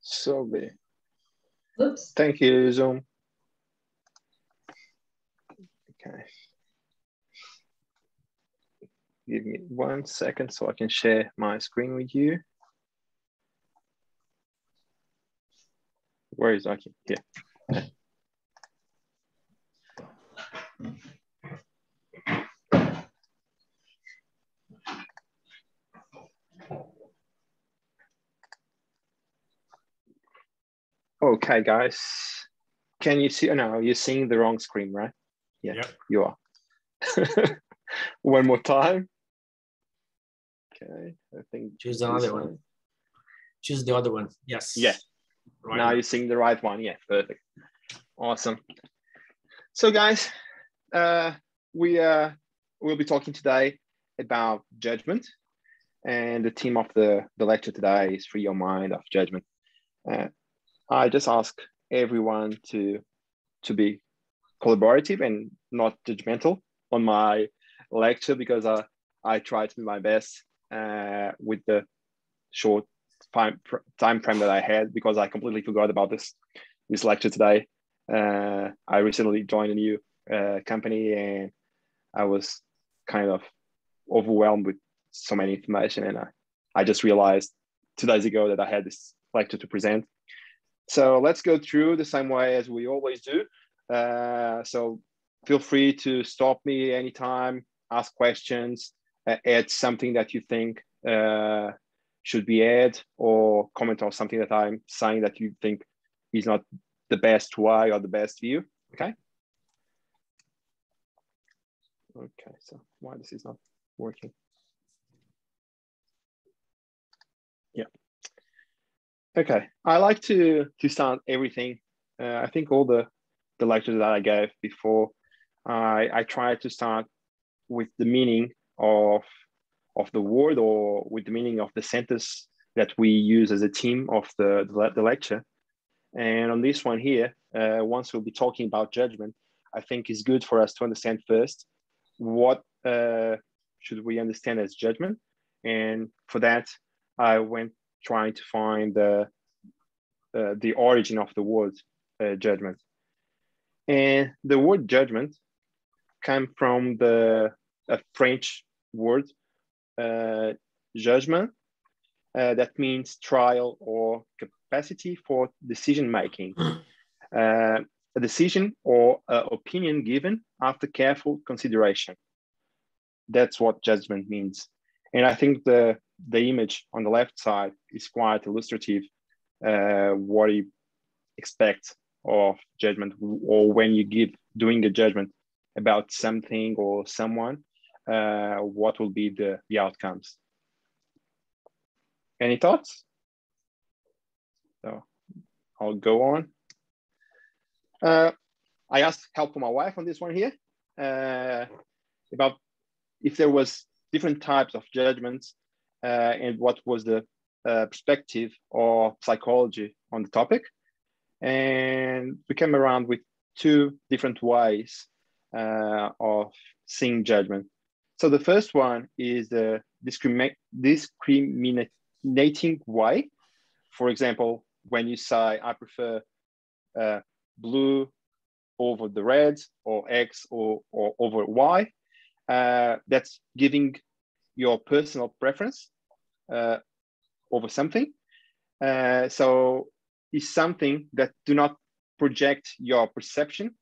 So be. Oops. Thank you, Zoom. Okay. Give me 1 second so I can share my screen with you. Where is Aki? Here. Okay. Okay, guys. Can you see? Oh, no, you're seeing the wrong screen, right? Yeah, Yep. You are. One more time. Okay, I think Choose another one. Choose the other one. Yes. Yeah. Right. Now you're seeing the right one. Yeah, perfect. Awesome. So, guys, we'll be talking today about judgment, and the theme of the lecture today is free your mind of judgment. I just ask everyone to be collaborative and not judgmental on my lecture, because I try to do my best with the short time frame that I had, because I completely forgot about this lecture today. I recently joined a new company, and I was kind of overwhelmed with so many information, and I just realized 2 days ago that I had this lecture to present. So let's go through the same way as we always do. So feel free to stop me anytime, ask questions, add something that you think should be added, or comment on something that I'm saying that you think is not the best way or the best view. Okay. Okay. So why this is not working? Yeah. Okay. I like to start everything. I think all the lectures that I gave before, I try to start with the meaning of the word, or with the meaning of the sentence that we use as a theme of the lecture. And on this one here, once we'll be talking about judgment, I think it's good for us to understand first what should we understand as judgment. And for that, I went trying to find the origin of the word judgment. And the word judgment came from a French word, jugement, that means trial or capacity for decision making. A decision or opinion given after careful consideration. That's what judgment means. And I think the image on the left side is quite illustrative, what you expect of judgment, or when you doing a judgment about something or someone, what will be the outcomes. Any thoughts? So I'll go on. I asked help from my wife on this one here, about if there was different types of judgments, and what was the perspective or psychology on the topic. And we came around with 2 different ways of seeing judgment. So the first one is the discriminating way. For example, when you say, I prefer blue over the red, or X or over Y, that's giving your personal preference over something. So it's something that do not project your perception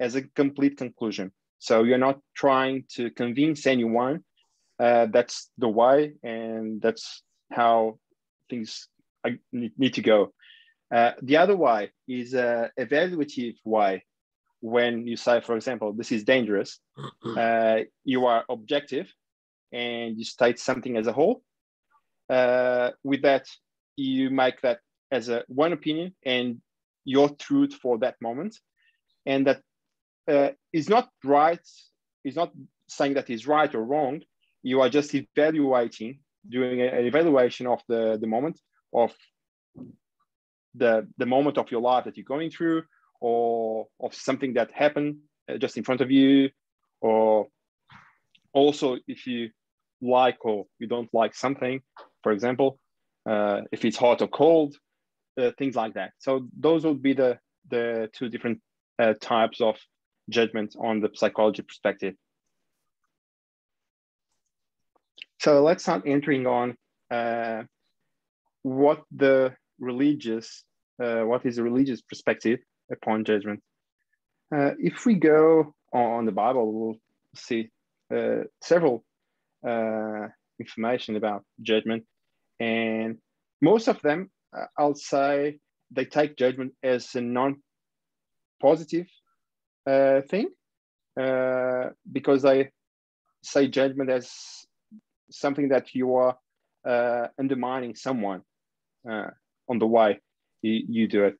as a complete conclusion. So you're not trying to convince anyone that's the way, and that's how things need to go. The other way is a evaluative way. When you say, for example, this is dangerous, you are objective and you state something as a whole. With that, you make that as one opinion and your truth for that moment. And that is not right, is not saying that is right or wrong. You are just evaluating, doing an evaluation of the moment, of the moment of your life that you're going through, or of something that happened just in front of you, or also if you like or you don't like something. For example, if it's hot or cold, things like that. So those would be the two different types of judgment on the psychology perspective. So let's start entering on what is the religious perspective upon judgment. If we go on the Bible, we'll see several information about judgment, and most of them, I'll say, they take judgment as a non-positive thing, because they say judgment as something that you are undermining someone on the way you do it.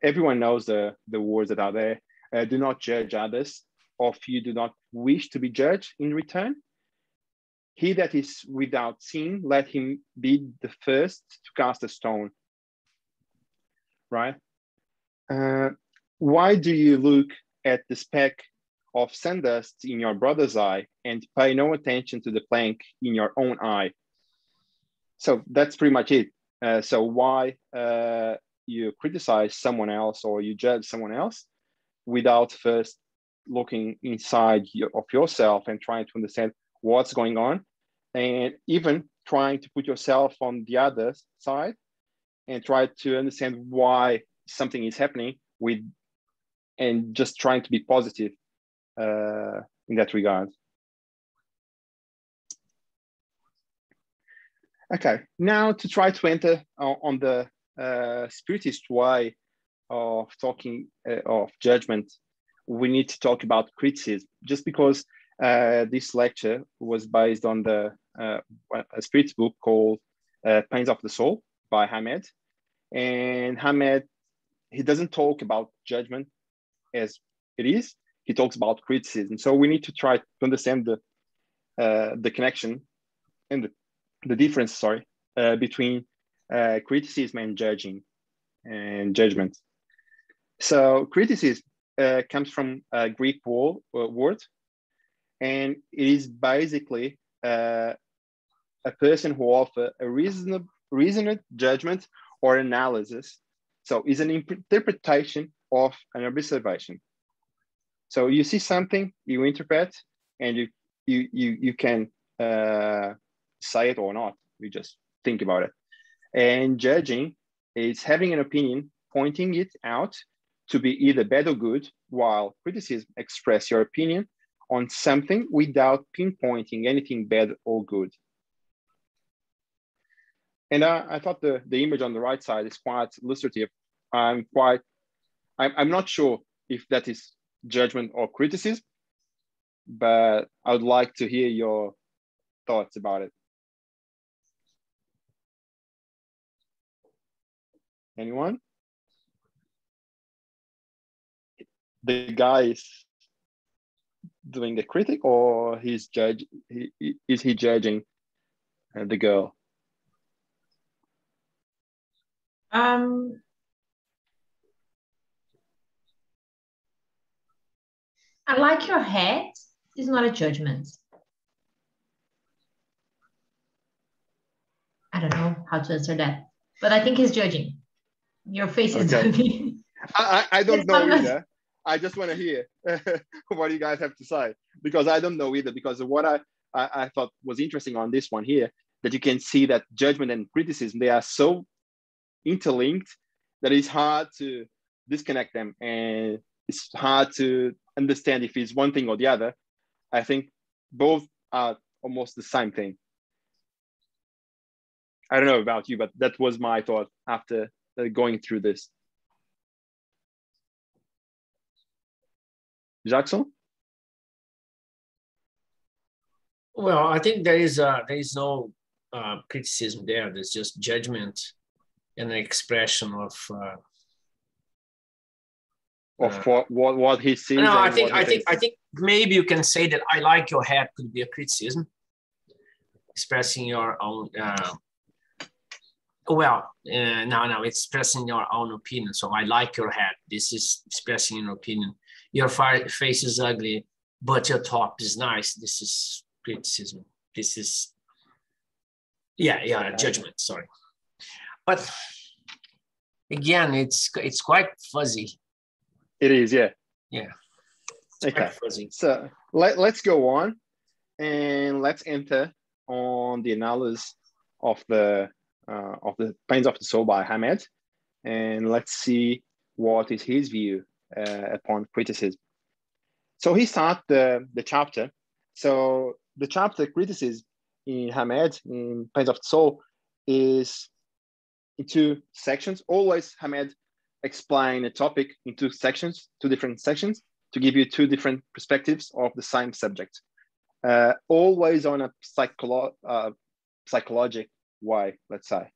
Everyone knows the words that are there. Do not judge others, or if you do not wish to be judged in return. He that is without sin, let him be the first to cast a stone. Right? Why do you look at the speck of sandust in your brother's eye and pay no attention to the plank in your own eye? So that's pretty much it. So why you criticize someone else or you judge someone else without first looking inside of yourself and trying to understand what's going on, and even trying to put yourself on the other side and try to understand why something is happening and just trying to be positive in that regard. Okay, now to try to enter on the spiritist way of talking of judgment, we need to talk about criticism, just because this lecture was based on a spirit book called Pains of the Soul by Hamed. And Hamed, he doesn't talk about judgment as it is, he talks about criticism. So we need to try to understand the connection and the difference, between criticism and judging and judgment. So criticism comes from a Greek word, and it is basically a person who offers a reasoned judgment or analysis. So it's an interpretation of an observation. So you see something, you interpret, and you can say it or not. You just think about it. And judging is having an opinion, pointing it out to be either bad or good, while criticism express your opinion on something without pinpointing anything bad or good. And I thought the image on the right side is quite illustrative. I'm not sure if that is judgment or criticism, but I would like to hear your thoughts about it. Anyone? The guy is doing the critic, or is he judging the girl? I like your hat is not a judgment. I don't know how to answer that, but I think he's judging. Your face is judging. I don't know either. I just want to hear what you guys have to say, because I don't know either. Because what I thought was interesting on this one here, that you can see that judgment and criticism, they are so interlinked that it's hard to disconnect them, and it's hard to understand if it's one thing or the other. I think both are almost the same thing. I don't know about you, but that was my thought after going through this. Jackson? Well, I think there is no criticism there. There's just judgment and an expression of what he sees. No, I think maybe you can say that I like your hat could be a criticism, expressing your own. No, expressing your own opinion. So I like your hat. This is expressing your opinion. Your face is ugly, but your top is nice. This is criticism. This is, judgment. Sorry, but Again, it's quite fuzzy. It is, yeah. Yeah. Okay. Fuzzy. So let's go on and let's enter on the analysis of the Pains of the Soul by Hamed, and let's see what is his view upon criticism. So he starts the chapter. So the chapter criticism in Hamed, in Pains of the Soul, is in two sections. Always Hamed explain a topic in two sections, two different sections, to give you two different perspectives of the same subject. Always on a psychological way, let's say.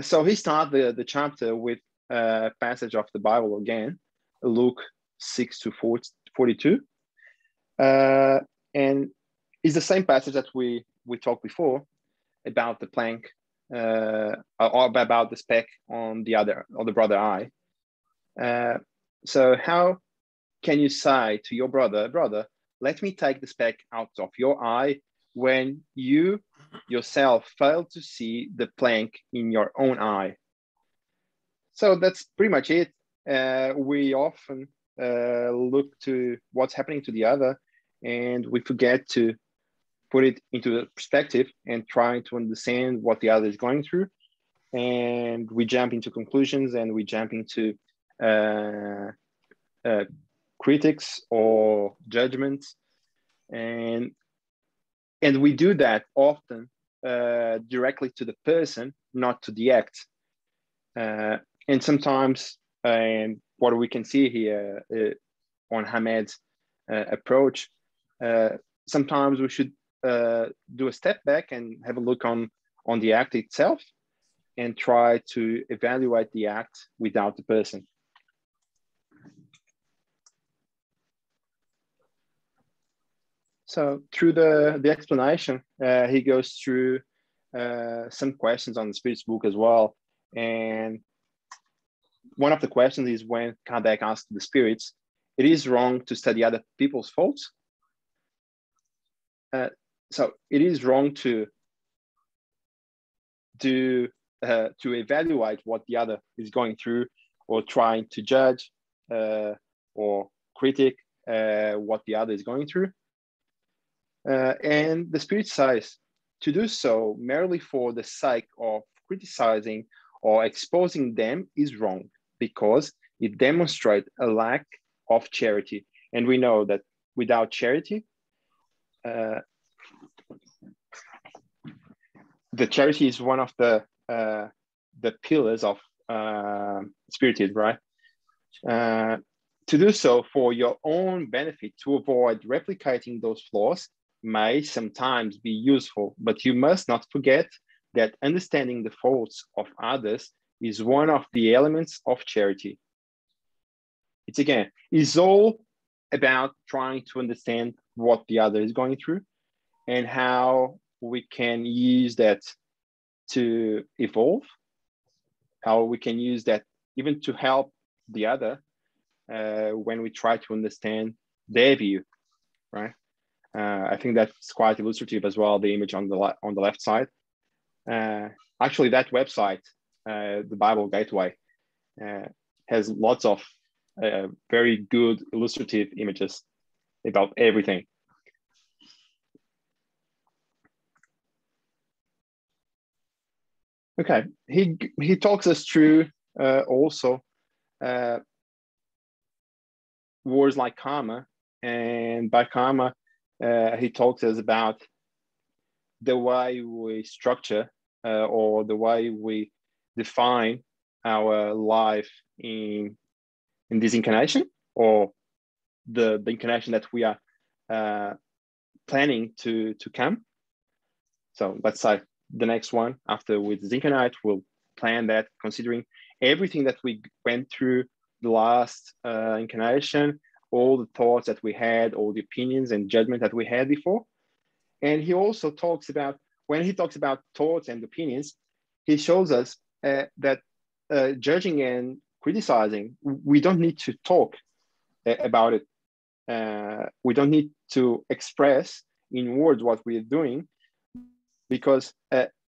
So he starts the chapter with a passage of the Bible again, Luke 6-42. And it's the same passage that we talked before about the plank, or about the speck on the brother eye. So how can you say to your brother, let me take the speck out of your eye, when you yourself fail to see the plank in your own eye? So that's pretty much it. We often look to what's happening to the other, and we forget to put it into perspective and try to understand what the other is going through. And we jump into conclusions, and we jump into critics or judgments, and we do that often directly to the person, not to the act. And sometimes, what we can see here on Hamed's approach, sometimes we should do a step back and have a look on the act itself, and try to evaluate the act without the person. So through the explanation, he goes through some questions on the Spirit's book as well. And one of the questions is when Kardec asked the Spirits, it is wrong to study other people's faults? So it is wrong to evaluate what the other is going through, or trying to judge or critique what the other is going through. And the Spirit says to do so merely for the sake of criticizing or exposing them is wrong, because it demonstrates a lack of charity. And we know that without charity, the charity is one of the pillars of Spiritism, right? To do so for your own benefit, to avoid replicating those flaws, may sometimes be useful, but you must not forget that understanding the faults of others is one of the elements of charity. It's all about trying to understand what the other is going through, and how we can use that to evolve, how we can use that even to help the other when we try to understand their view, right? I think that's quite illustrative as well, the image on the left side. Actually, that website, the Bible Gateway, has lots of very good illustrative images about everything. Okay, he talks us through also words like karma, and by karma, he talks us about the way we structure or the way we define our life in this incarnation, or the incarnation that we are planning to come. So let's say the next one after we disincarnate, we'll plan that considering everything that we went through the last incarnation, all the thoughts that we had, all the opinions and judgment that we had before. And he also talks about, when he talks about thoughts and opinions, he shows us that judging and criticizing, we don't need to talk about it. We don't need to express in words what we are doing, because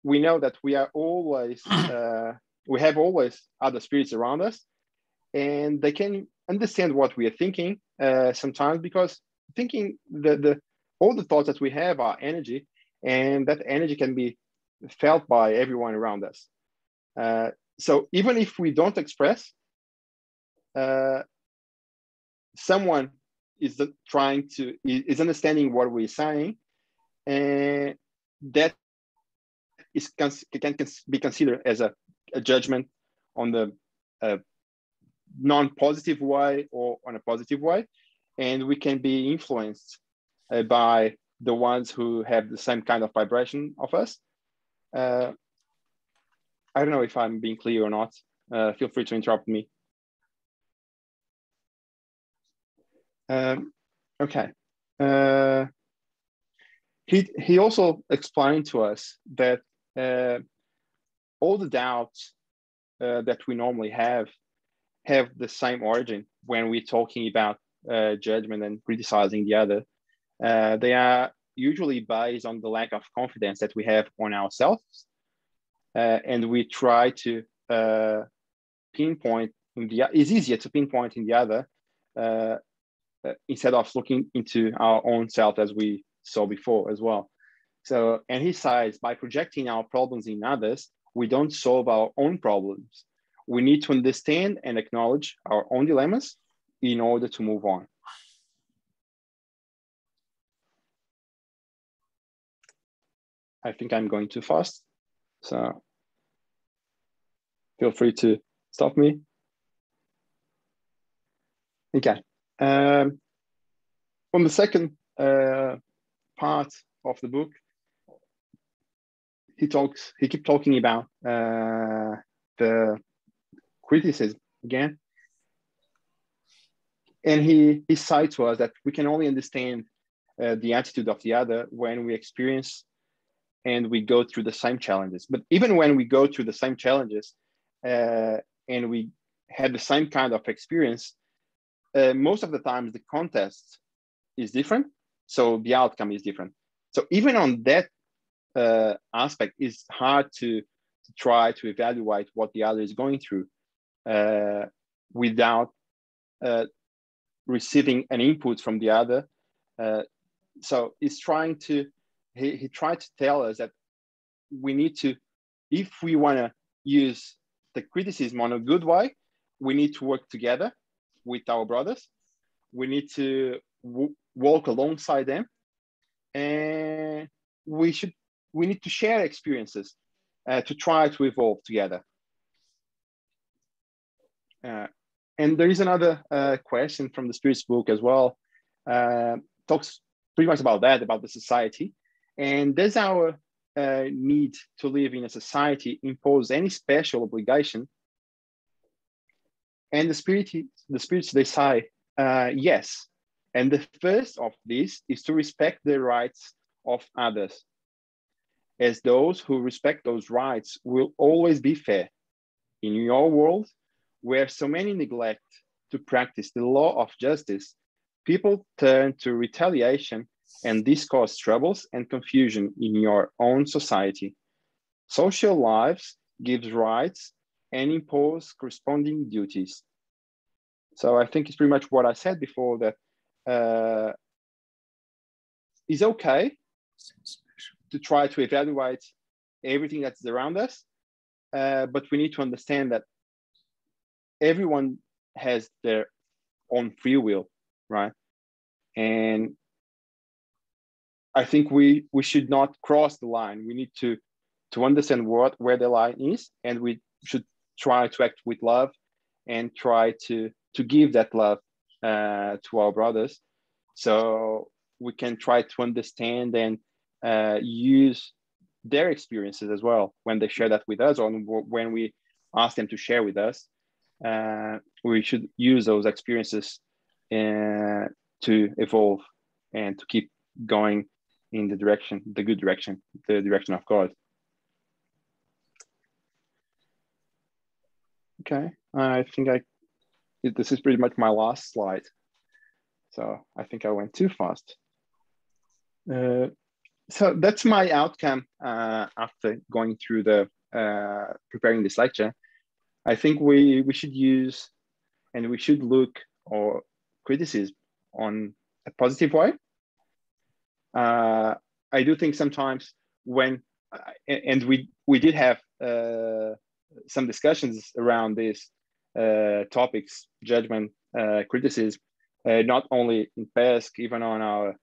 we know that we are always we have always other spirits around us, and they can understand what we are thinking sometimes, because thinking all the thoughts that we have are energy, and that energy can be felt by everyone around us. So even if we don't express, someone is understanding what we're saying, and that can be considered as a judgment on the non-positive way or on a positive way, and we can be influenced by the ones who have the same kind of vibration of us. I don't know if I'm being clear or not. Feel free to interrupt me. Okay. He also explained to us that all the doubts that we normally have the same origin when we're talking about judgment and criticizing the other. They are usually based on the lack of confidence that we have on ourselves, and we try to pinpoint it's easier to pinpoint in the other instead of looking into our own self, as we saw before as well. So, and he says, by projecting our problems in others, we don't solve our own problems. We need to understand and acknowledge our own dilemmas in order to move on. I think I'm going too fast, so feel free to stop me. Okay. On the second part of the book, he keeps talking about the criticism again, and he cites to us that we can only understand the attitude of the other when we experience and we go through the same challenges. But even when we go through the same challenges and we had the same kind of experience, most of the times the context is different, so the outcome is different. So even on that aspect, it's hard to try to evaluate what the other is going through without receiving an input from the other. So he's trying to, he tried to tell us that we need to, if we want to use the criticism on a good way, we need to work together with our brothers. We need to walk alongside them, and we need to share experiences to try to evolve together. And there is another question from the Spirit's book as well. Talks pretty much about that, about the society. And does our need to live in a society impose any special obligation? And the spirits, they say, yes. And the first of these is to respect the rights of others, as those who respect those rights will always be fair. In your world, where so many neglect to practice the law of justice, people turn to retaliation, and this causes troubles and confusion in your own society. Social lives gives rights and impose corresponding duties. So I think it's pretty much what I said before, that it's okay to try to evaluate everything that's around us, but we need to understand that everyone has their own free will, right? And I think we should not cross the line. We need to understand where the line is, and we should try to act with love and try to give that love to our brothers, so we can try to understand and use their experiences as well when they share that with us, or when we ask them to share with us. We should use those experiences to evolve and to keep going in the good direction, the direction of God. Okay, I think this is pretty much my last slide. So I think I went too fast. So that's my outcome after going through preparing this lecture. I think we should use and we should look or criticism on a positive way. I do think sometimes when, and we did have some discussions around these topics, judgment, criticism, not only in PESC, even on our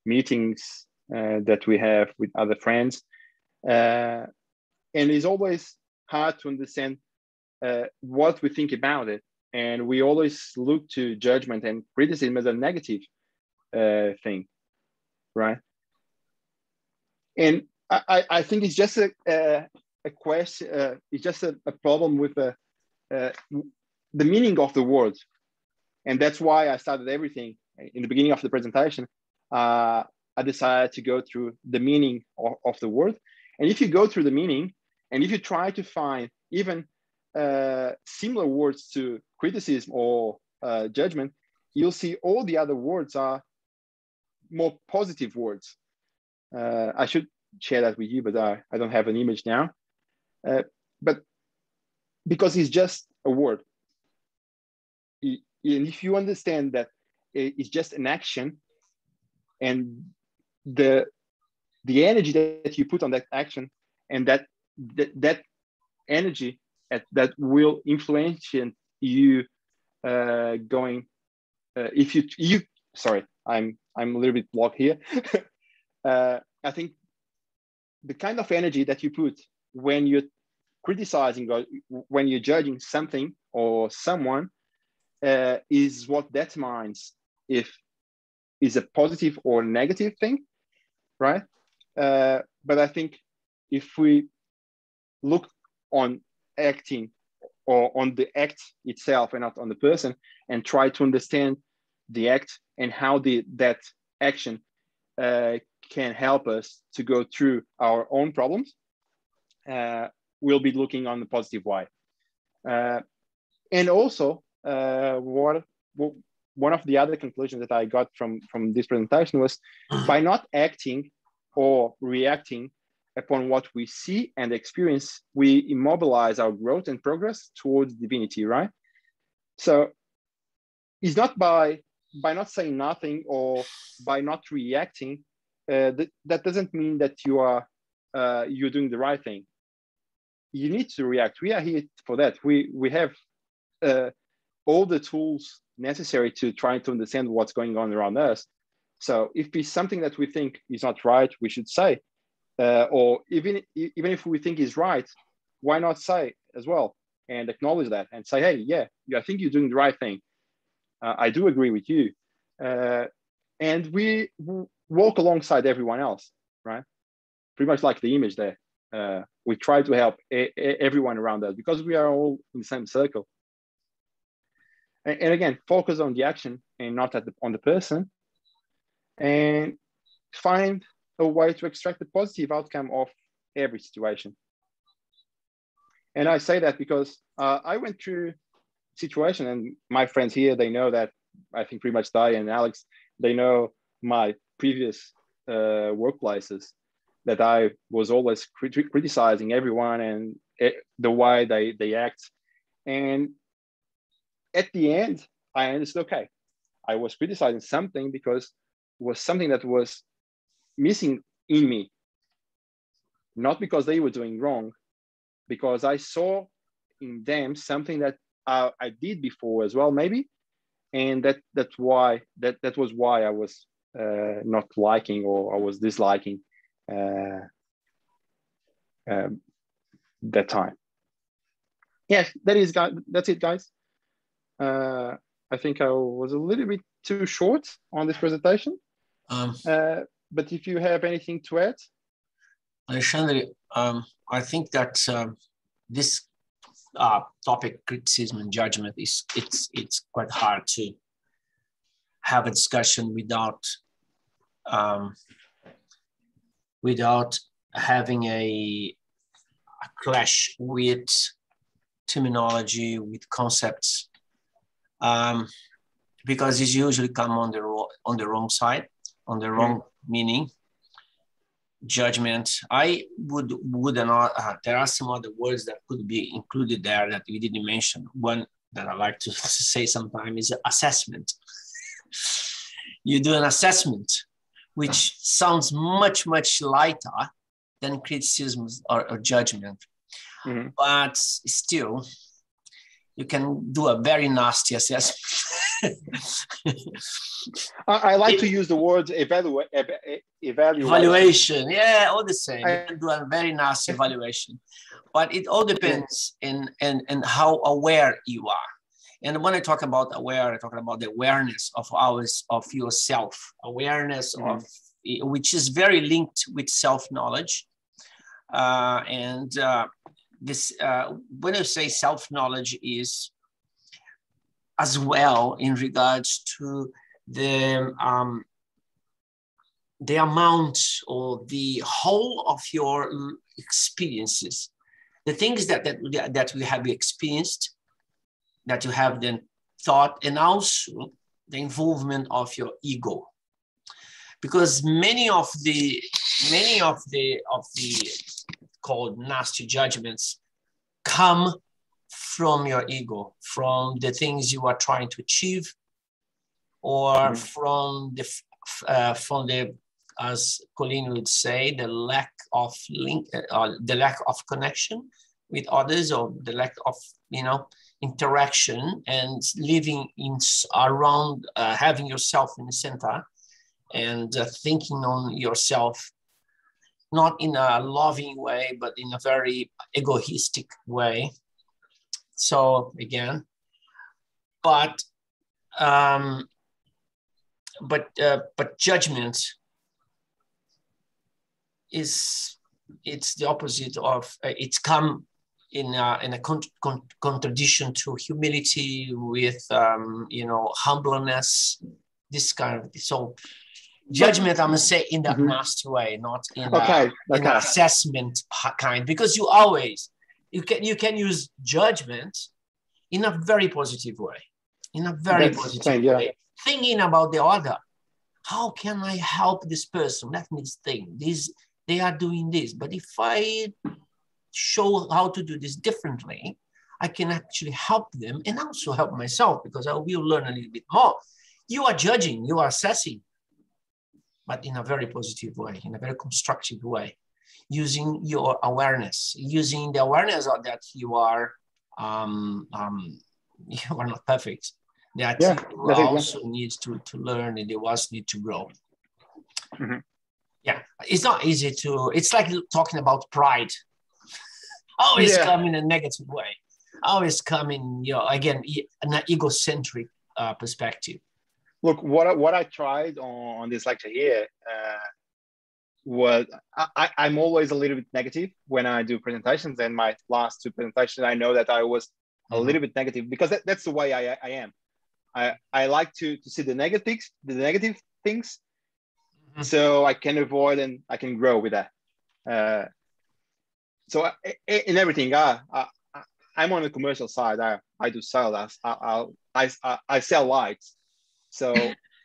meetings that we have with other friends. And it's always hard to understand what we think about it. And we always look to judgment and criticism as a negative thing, right? And I think it's just a question, it's just a problem with the meaning of the word. And that's why I started everything in the beginning of the presentation. I decided to go through the meaning of the word. And if you go through the meaning, and if you try to find even similar words to criticism or judgment, you'll see all the other words are more positive words. I should share that with you, but I don't have an image now. But because it's just a word. And if you understand that it's just an action, and the energy that you put on that action, and that energy that will influence you going. If you sorry, I'm a little bit blocked here. I think the kind of energy that you put when you're criticizing or when you're judging something or someone is what determines if is a positive or negative thing, right? But I think if we look on acting or on the act itself and not on the person, and try to understand the act and how that action can help us to go through our own problems, we'll be looking on the positive way. And also, one of the other conclusions that I got from this presentation was by not acting or reacting upon what we see and experience, we immobilize our growth and progress towards divinity, right? So it's not by not saying nothing or by not reacting, that doesn't mean that you're doing the right thing. You need to react. We are here for that. We have all the tools necessary to try to understand what's going on around us. So if it's something that we think is not right, we should say, or even if we think is right, why not say as well and acknowledge that and say, hey, yeah, I think you're doing the right thing. I do agree with you. And we walk alongside everyone else, right? Pretty much like the image there. We try to help everyone around us because we are all in the same circle. And again, focus on the action and not on the person, and find a way to extract the positive outcome of every situation. And I say that because I went through a situation, and my friends here, they know that. I think pretty much Dai and Alex, they know my previous workplaces, that I was always criticizing everyone and the way they act. And at the end, I understood, okay, I was criticizing something because it was something that was missing in me. Not because they were doing wrong, because I saw in them something that I did before as well, maybe. And that was why I was not liking, or I was disliking that time. Yes, that's it, guys. I think I was a little bit too short on this presentation. But if you have anything to add. Alexandre, I think that this topic, criticism and judgment, it's quite hard to have a discussion without having a clash with terminology, with concepts, because it's usually come on the wrong side, on the wrong meaning. judgment. I would not, there are some other words that could be included there that we didn't mention. One that I like to say sometimes is assessment. You do an assessment, which sounds much, much lighter than criticism or judgment. Mm-hmm. But still, you can do a very nasty assessment. I like to use the word evaluation. Yeah, all the same. You can do a very nasty evaluation, but it all depends in how aware you are. And when I talk about aware, I talk about the awareness of yourself, awareness of, which is very linked with self-knowledge. This, when I say self-knowledge, is as well in regards to the amount or the whole of your experiences, the things that we have experienced, that you have then thought, and also the involvement of your ego, because many of the called nasty judgments come from your ego, from the things you are trying to achieve, or from the as Colleen would say, the lack of link, the lack of connection with others, or the lack of interaction and living around, having yourself in the center and thinking on yourself, not in a loving way, but in a very egoistic way. So again, but judgment it's the opposite of it's come in a contradiction to humility with humbleness, this kind of. So judgment, I'm gonna say in that nasty way, not in an assessment kind, because you can use judgment in a very positive way, way, thinking about the other. How can I help this person? Let me think. They are doing this, but if I show how to do this differently, I can actually help them and also help myself, because I will learn a little bit more. You are judging, you are assessing, but in a very positive way, in a very constructive way, using your awareness, using the awareness of that you are not perfect, that you also need to learn, and you also need to grow. Yeah, it's not easy to, it's like talking about pride. Always come in a negative way. Always come in, again, an egocentric perspective. Look, what I tried on this lecture here was I'm always a little bit negative when I do presentations, and my last two presentations, I know that I was a little bit negative, because that's the way I am. I like to see the negative things, so I can avoid and I can grow with that. So in everything, I'm on the commercial side. I do sales. I sell lights. So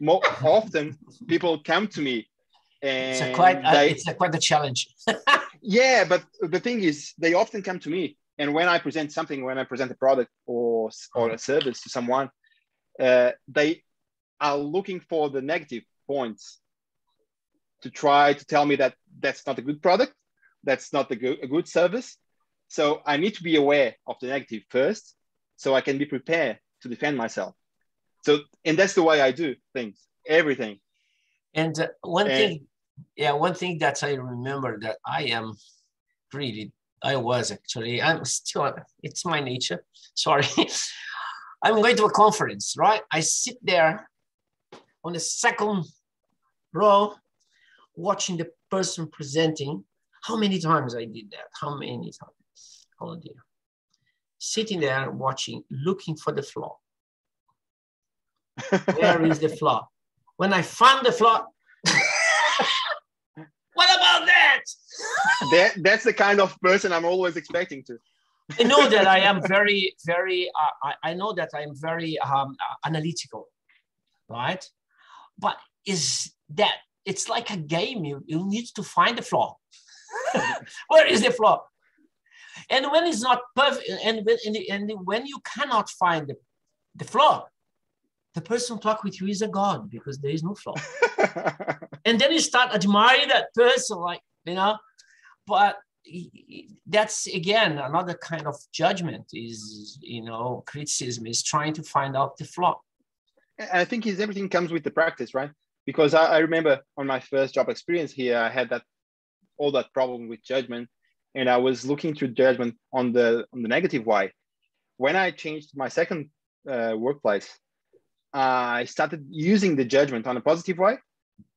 more often people come to me, and it's quite a challenge. Yeah, but the thing is, they often come to me, and when I present something, when I present a product or a service to someone, they are looking for the negative points to try to tell me that that's not a good product, that's not a good service. So I need to be aware of the negative first, so I can be prepared to defend myself. So, and that's the way I do things, everything. And one thing that I remember that I'm still, it's my nature, sorry. I'm going to a conference, right? I sit there on the second row, watching the person presenting. How many times I did that? How many times? Oh dear. Sitting there watching, looking for the flaw. Where is the flaw? When I found the flaw, what about that? That's the kind of person I'm always expecting to. I know that I am very, very, I know that I'm very analytical, right? But is it's like a game. You need to find the flaw. Where is the flaw? And when it's not perfect, and when you cannot find the flaw, the person talk with you is a god, because there is no flaw. And then you start admiring that person, like, but that's again another kind of judgment, is criticism is trying to find out the flaw. I think everything comes with the practice, right? Because I remember on my first job experience here, I had all that problem with judgment, and I was looking through judgment on the negative way. When I changed my second workplace, I started using the judgment on a positive way.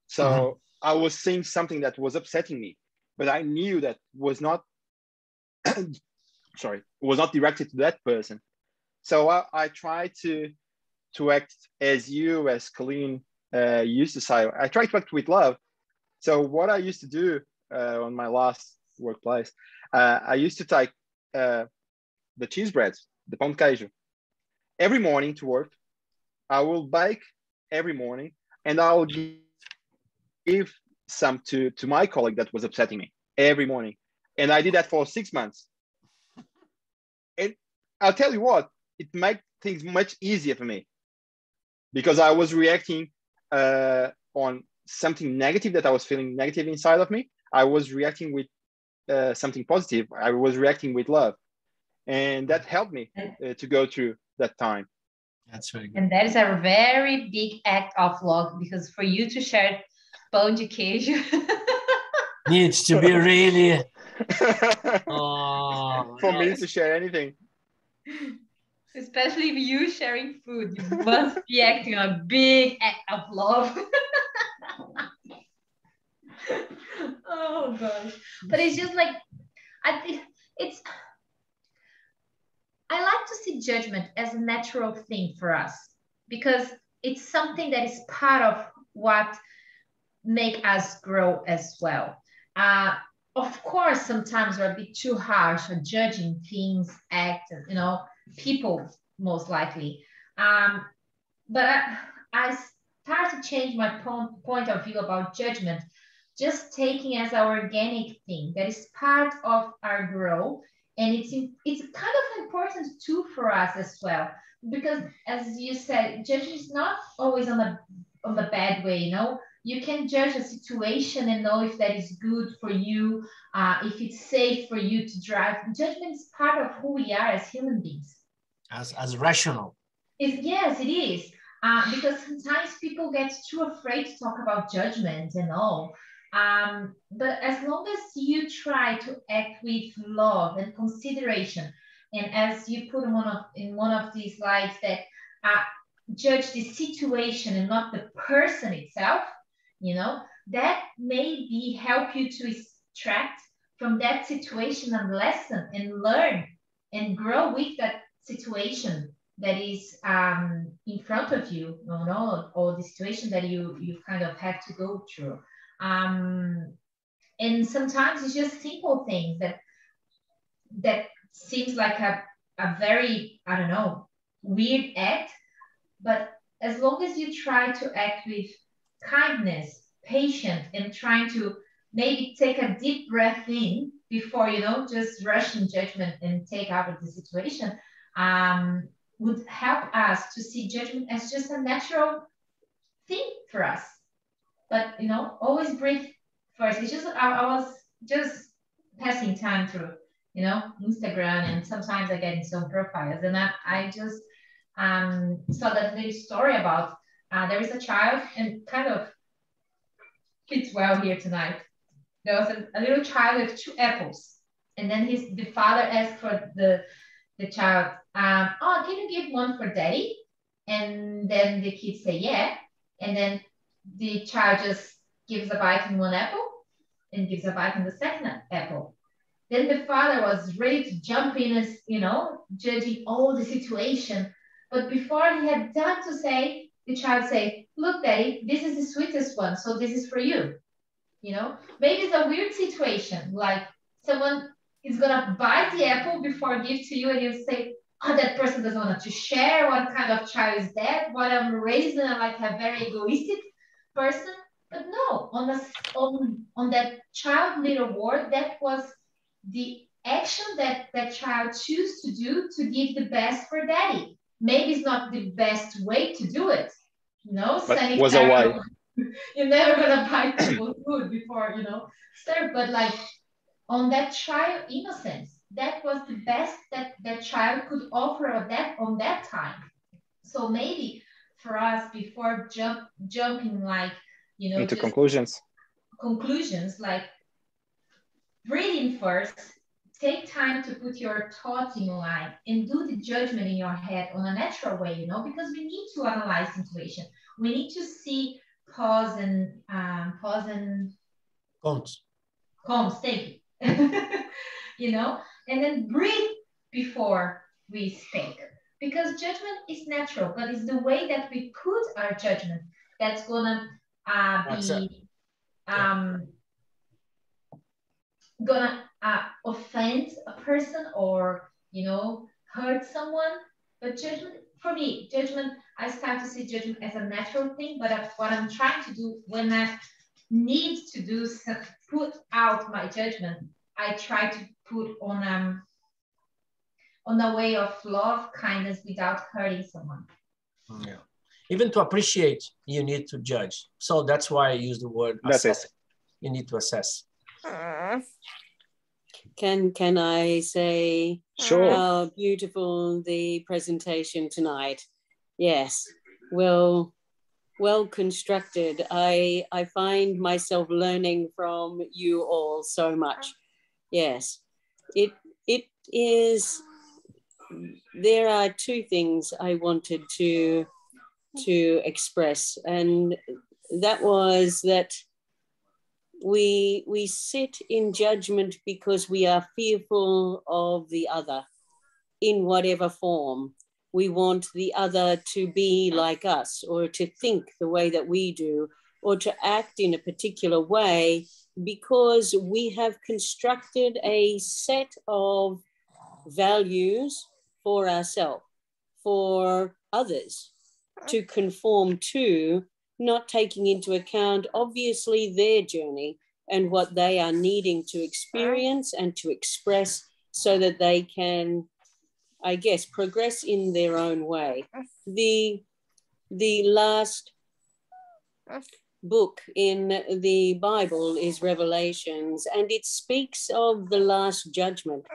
So I was saying something that was upsetting me, but I knew that was not, was not directed to that person. So I tried to act as Colleen used to say. I tried to act with love. So what I used to do on my last workplace, I used to take the cheese breads, the pão de queijo, every morning to work. I will bake every morning, and I'll give some to my colleague that was upsetting me every morning. And I did that for 6 months. And I'll tell you what, it made things much easier for me, because I was reacting on something negative that I was feeling negative inside of me. I was reacting with something positive. I was reacting with love. And that helped me to go through that time. That's very good. And that is a very big act of love, because for you to share pão de queijo needs to be really for me to share anything. Especially if you sharing food, you must be acting a big act of love. Oh gosh. But it's just like, I like to see judgment as a natural thing for us, because it's something that is part of what make us grow as well. Of course, sometimes we're a bit too harsh on judging things, acts, people most likely. But I start to change my point of view about judgment, just taking as an organic thing that is part of our growth. And it's kind of an important tool for us as well, because as you said, judging is not always on the bad way. You can judge a situation and know if that is good for you, if it's safe for you to drive. Judgment is part of who we are as human beings. As rational. Yes, it is. Because sometimes people get too afraid to talk about judgment and all. But as long as you try to act with love and consideration, and as you put in one of these slides, that judge the situation and not the person itself, that maybe help you to extract from that situation a lesson and learn and grow with that situation that is in front of you, or the situation that you kind of have to go through. And sometimes it's just simple things that seems like a very, I don't know, weird act, but as long as you try to act with kindness, patience, and trying to maybe take a deep breath in before, just rush in judgment and take out of the situation, would help us to see judgment as just a natural thing for us. But, always breathe first. It's just, I was just passing time through, Instagram, and sometimes I get in some profiles, and I just saw that little story about, there is a child, and kind of fits well here tonight. There was a little child with 2 apples, and then the father asked for the child, can you give one for daddy? And then the kids say, yeah. And then the child just gives a bite in one apple and gives a bite in the second apple. Then the father was ready to jump in as, judging all the situation. But before he had done to say, the child say, look, daddy, this is the sweetest one, so this is for you. Maybe it's a weird situation, like someone is gonna bite the apple before give to you, and you say, oh, that person doesn't want to share. What kind of child is that? What I'm raising, like a very egoistic person. But no, on that child little world, that was the action that that child choose to do to give the best for daddy. Maybe it's not the best way to do it. But was a Sanitary. why. You're never gonna buy people food before, serve. But like on that child innocence, that was the best that that child could offer on that time. So maybe for us, before jumping like, Into just conclusions. conclusions, like reading first, take time to put your thoughts in line and do the judgment in your head on a natural way, because we need to analyze situation. We need to see pause and Cons. thank you. And then breathe before we speak. Because judgment is natural, but it's the way that we put our judgment that's gonna be gonna offend a person or hurt someone. But judgment, for me, I start to see judgment as a natural thing. But what I'm trying to do when I need to put out my judgment, I try to put on a way of love, kindness, without hurting someone. Yeah. Even to appreciate, you need to judge. So that's why I use the word assess. You need to assess. Can I say Sure. how beautiful the presentation tonight? Yes, well constructed. I find myself learning from you all so much. Yes, it is. There are two things I wanted to express, and that was that we sit in judgment because we are fearful of the other in whatever form. We want the other to be like us, or to think the way that we do, or to act in a particular way, because we have constructed a set of values for ourselves, for others to conform to, not taking into account, obviously, their journey and what they are needing to experience and to express so that they can, I guess, progress in their own way. The last book in the Bible is Revelations, and it speaks of the last judgment.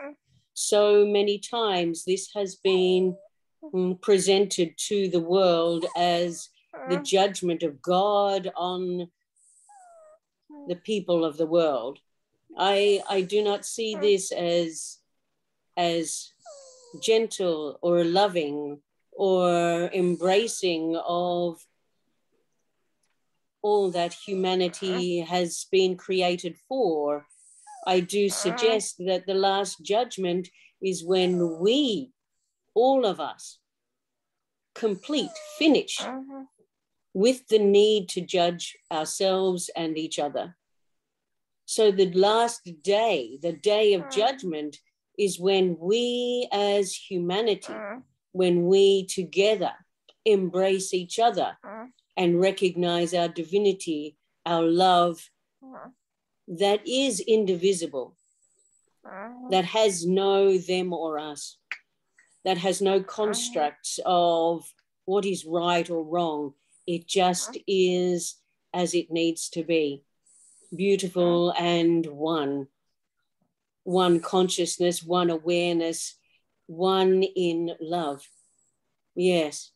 So many times this has been presented to the world as the judgment of God on the people of the world. I do not see this as gentle or loving or embracing of all that humanity has been created for. I do suggest that the last judgment is when we, all of us, finish with the need to judge ourselves and each other. So the last day, the day of judgment, is when we as humanity, when we together embrace each other and recognize our divinity, our love, that is indivisible, that has no them or us, that has no constructs of what is right or wrong. It just is as it needs to be, beautiful and one consciousness, one awareness, one in love. Yes.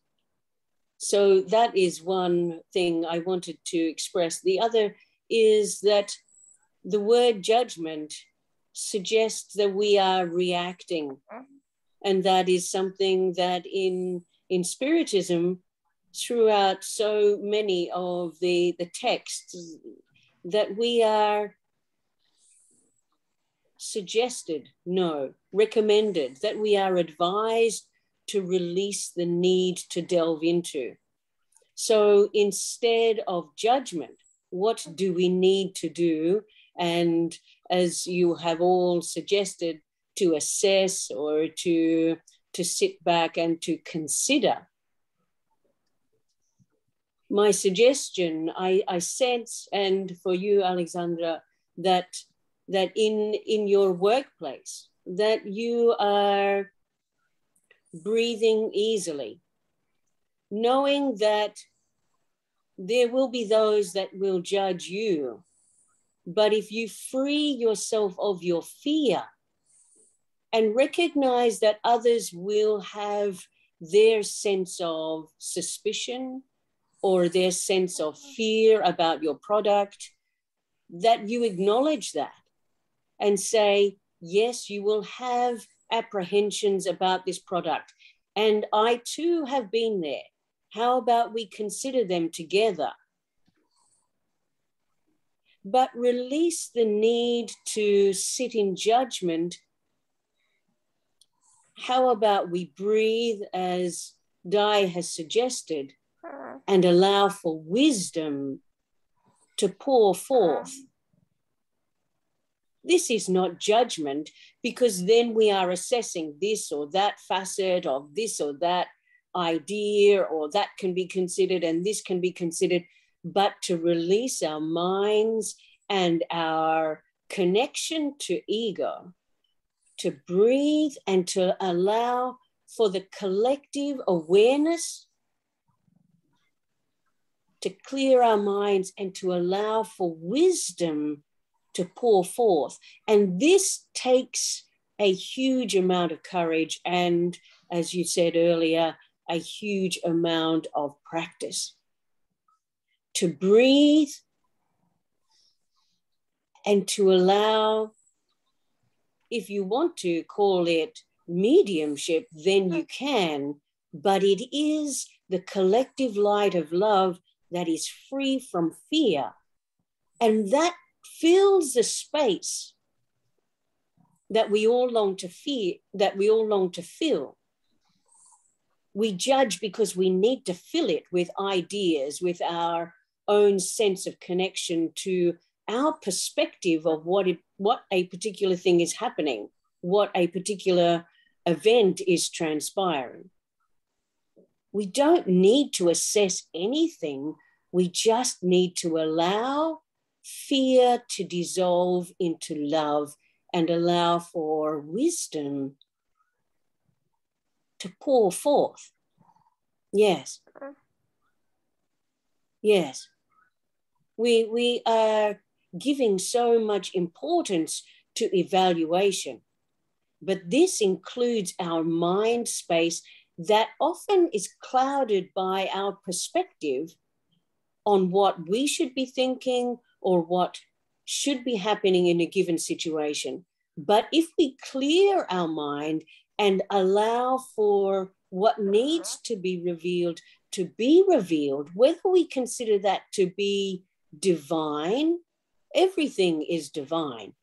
So that is one thing I wanted to express. The other is that the word judgment suggests that we are reacting. And that is something that in Spiritism, throughout so many of the texts, that we are recommended, that we are advised to release the need to delve into. So instead of judgment, what do we need to do? And as you have all suggested, to assess or to sit back and to consider my suggestion, I sense, and for you, Alexandra, that in your workplace, that you are breathing easily, knowing that there will be those that will judge you. But if you free yourself of your fear and recognize that others will have their sense of suspicion or their sense of fear about your product, that you acknowledge that and say, yes, you will have apprehensions about this product. And I too have been there. How about we consider them together? But release the need to sit in judgment. How about we breathe, as Dai has suggested, and allow for wisdom to pour forth? This is not judgment, because then we are assessing this or that facet of this or that idea, or that can be considered and this can be considered, but to release our minds and our connection to ego, to breathe and to allow for the collective awareness to clear our minds and to allow for wisdom to pour forth. And this takes a huge amount of courage and, as you said earlier, a huge amount of practice. To breathe and to allow, if you want to call it mediumship, then you can, but it is the collective light of love that is free from fear. And that fills the space that we all long to fear, that we all long to fill. We judge because we need to fill it with ideas, with our own sense of connection to our perspective of what a particular thing is happening, what a particular event is transpiring. We don't need to assess anything. We just need to allow fear to dissolve into love and allow for wisdom to pour forth. Yes. Yes. We are giving so much importance to evaluation, but this includes our mind space that often is clouded by our perspective on what we should be thinking or what should be happening in a given situation. But if we clear our mind and allow for what needs to be revealed, whether we consider that to be divine, everything is divine,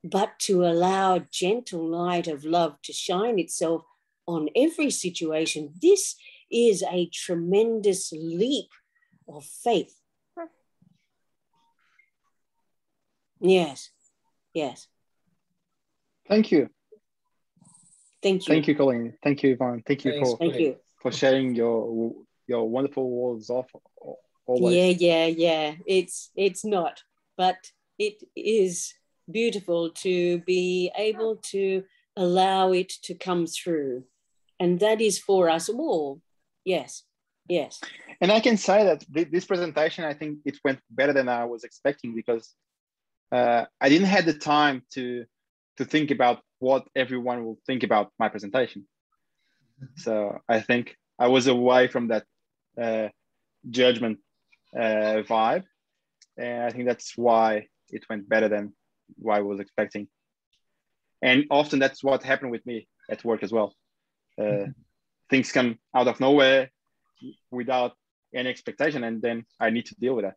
but to allow gentle light of love to shine itself on every situation, this is a tremendous leap of faith. Yes, yes. Thank you. Thank you. Thank you, Colleen. Thank you, Yvonne. Thank you for sharing your wonderful words of always. Yeah. It's not, but it is beautiful to be able to allow it to come through. And that is for us all. Yes. And I can say that this presentation, I think it went better than I was expecting, because I didn't have the time to think about what everyone will think about my presentation. So I think I was away from that judgment vibe. And I think that's why it went better than what I was expecting. And often that's what happened with me at work as well. Things come out of nowhere without any expectation, and then I need to deal with that.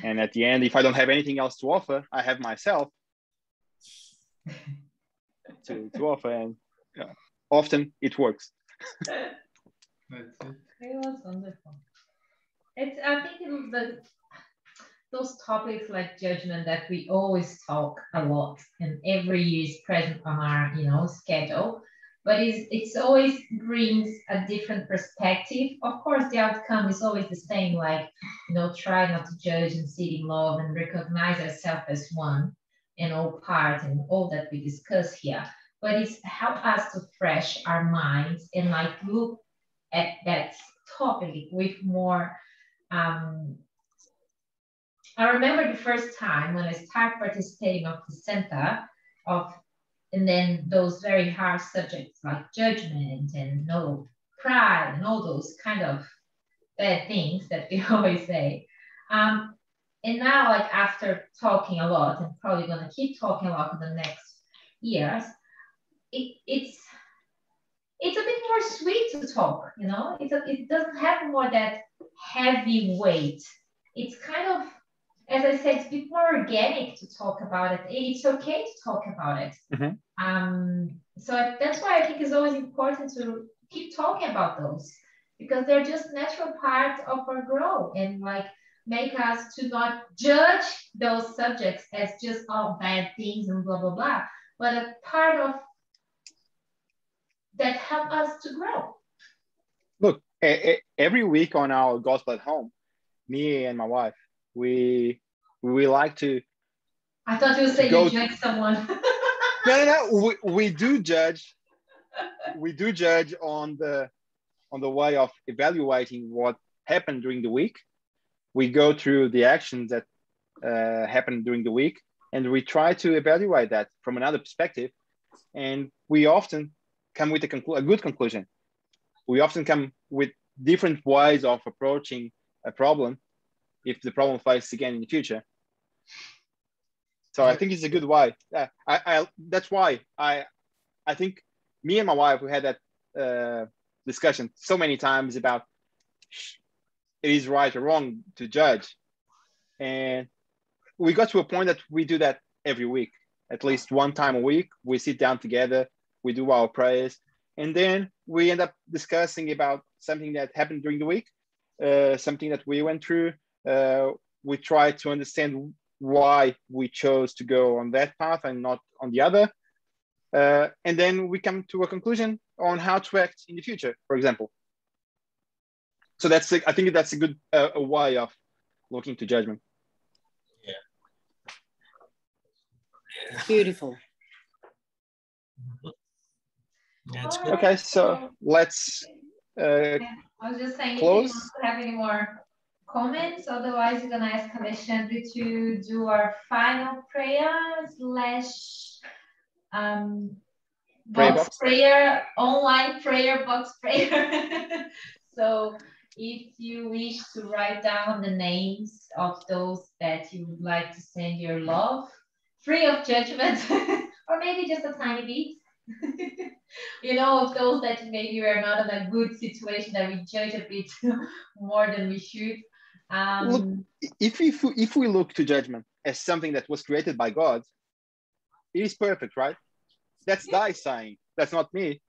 And at the end, if I don't have anything else to offer, I have myself to offer, and often it works. It was wonderful. I think those topics like judgment that we always talk a lot, and every year is present on our schedule. but it's always brings a different perspective. Of course, the outcome is always the same, like, try not to judge and sit in love and recognize ourselves as one and all part and all that we discuss here. But it's help us to fresh our minds and like look at that topic with more. I remember the first time when I started participating of the center and then those very hard subjects like judgment and no pride and all those kind of bad things that we always say. And now, like after talking a lot and probably gonna keep talking a lot in the next years, it's a bit more sweet to talk, it doesn't have more that heavy weight. It's kind of, as I said, it's a bit more organic to talk about it. It's okay to talk about it. So that's why I think it's always important to keep talking about those, because they're just natural part of our growth and like make us to not judge those subjects as just all bad things and blah, blah, blah, but a part of that help us to grow. Look, every week on our Gospel at Home, me and my wife, we like to. I thought you were saying you judge someone. No. We do judge. We do judge on the way of evaluating what happened during the week. We go through the actions that happened during the week, and we try to evaluate that from another perspective. And we often come with a good conclusion. We often come with different ways of approaching a problem if the problem faces again in the future. So I think it's a good way. That's why I think me and my wife, we had that discussion so many times about it is right or wrong to judge. And we got to a point that we do that every week, at least one time a week. We sit down together, we do our prayers, and then we end up discussing about something that happened during the week, something that we went through. We try to understand why we chose to go on that path and not on the other. And then we come to a conclusion on how to act in the future, for example. So I think that's a good way of looking to judgment. Yeah. Beautiful. That's good. Okay, so let's I was just saying, close. If you don't have any more comments, otherwise we're gonna ask Alexandre to do our final prayer / box prayer, online prayer, box prayer. So if you wish to write down the names of those that you would like to send your love, free of judgment, or maybe just a tiny bit. Of those that maybe we're not in a good situation, that we judge a bit more than we should. Look, if we look to judgment as something that was created by God, it is perfect, right? That's Dai saying. That's not me.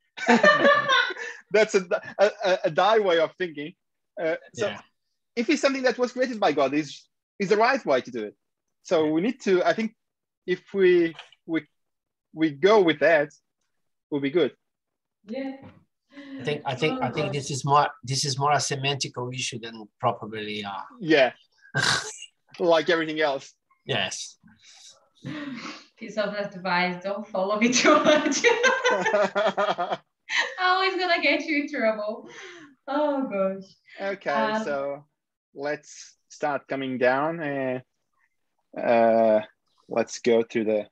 That's a Dai way of thinking. If it's something that was created by God, is the right way to do it. So we need to. I think if we go with that, will be good. Yeah. I think this is more a semantical issue than probably. Yeah. Like everything else. Yes. Piece of advice: don't follow me too much. Always gonna get you in trouble. Oh gosh. Okay, so let's start coming down and let's go to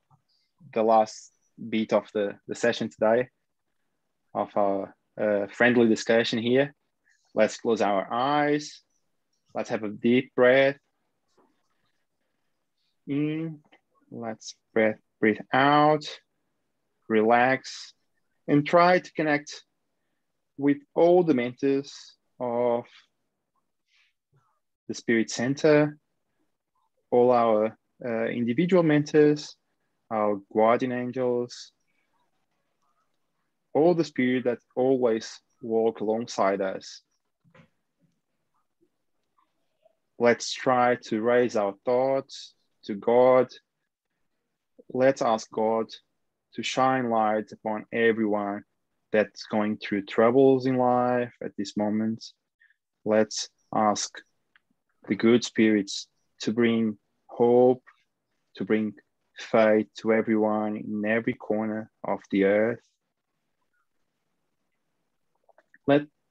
the last beat of the session today of our friendly discussion here. Let's close our eyes. Let's have a deep breath in. Let's breathe out, relax, and try to connect with all the mentors of the Spirit Center, all our individual mentors, our guardian angels, all the spirit that always walk alongside us. Let's try to raise our thoughts to God. Let's ask God to shine light upon everyone that's going through troubles in life at this moment, let's ask the good spirits to bring hope, to bring faith to everyone in every corner of the earth.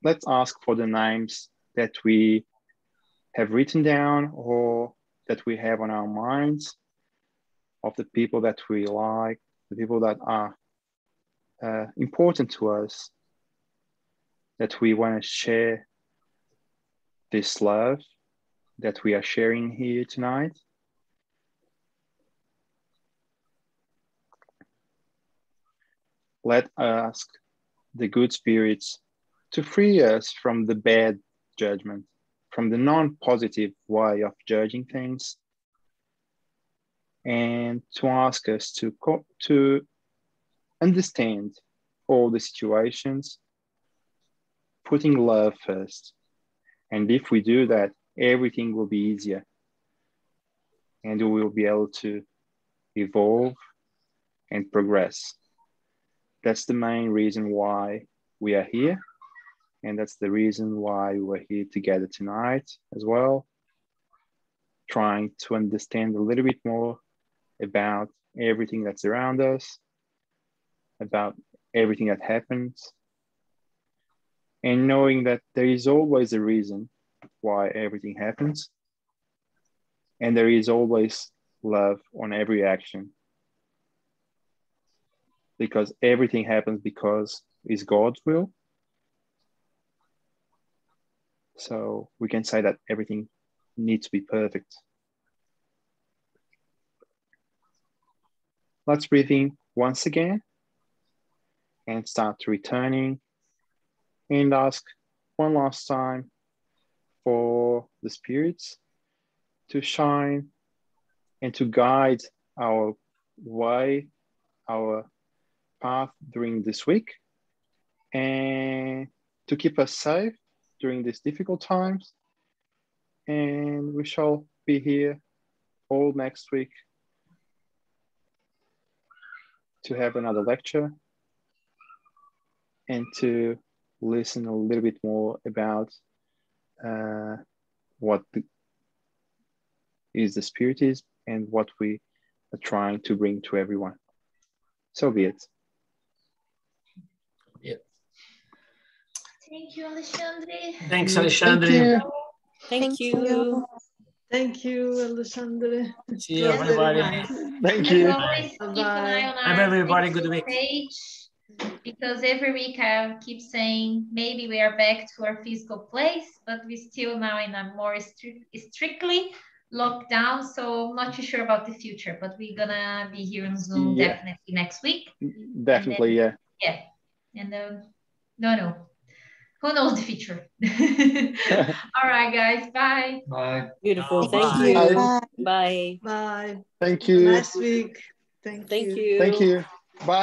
Let's ask for the names that we have written down or that we have on our minds of the people that we like, the people that are important to us, that we want to share this love that we are sharing here tonight. Let us ask the good spirits to free us from the bad judgment, from the non-positive way of judging things, and to ask us to understand all the situations, putting love first. And if we do that, everything will be easier and we will be able to evolve and progress. That's the main reason why we are here. And that's the reason why we're here together tonight as well, trying to understand a little bit more about everything that's around us, about everything that happens, and knowing that there is always a reason why everything happens, and there is always love on every action, because everything happens because it's God's will. So we can say that everything needs to be perfect. Let's breathe in once again and start returning, and ask one last time for the spirits to shine and to guide our way, our path during this week, and to keep us safe during these difficult times. And we shall be here all next week to have another lecture and to listen a little bit more about what is the Spiritism and what we are trying to bring to everyone. So be it. Yeah. Thank you, Alexandre. Thanks, Alexandre. Thank you. Thank you, Alexandre. See you, It was very everybody. nice. Thank As you. always, keep an eye on Have our everybody good Facebook week. page, because every week I keep saying maybe we are back to our physical place, but we still now in a more strictly locked down. So I'm not too sure about the future, but we're gonna be here on Zoom definitely next week. Definitely, then, yeah. And no. Who knows the future? All right, guys. Bye. Bye. Beautiful. Thank Thank you. you. Bye. Bye. Thank Have a you. nice week. Thank Thank you. you. Thank you. Bye.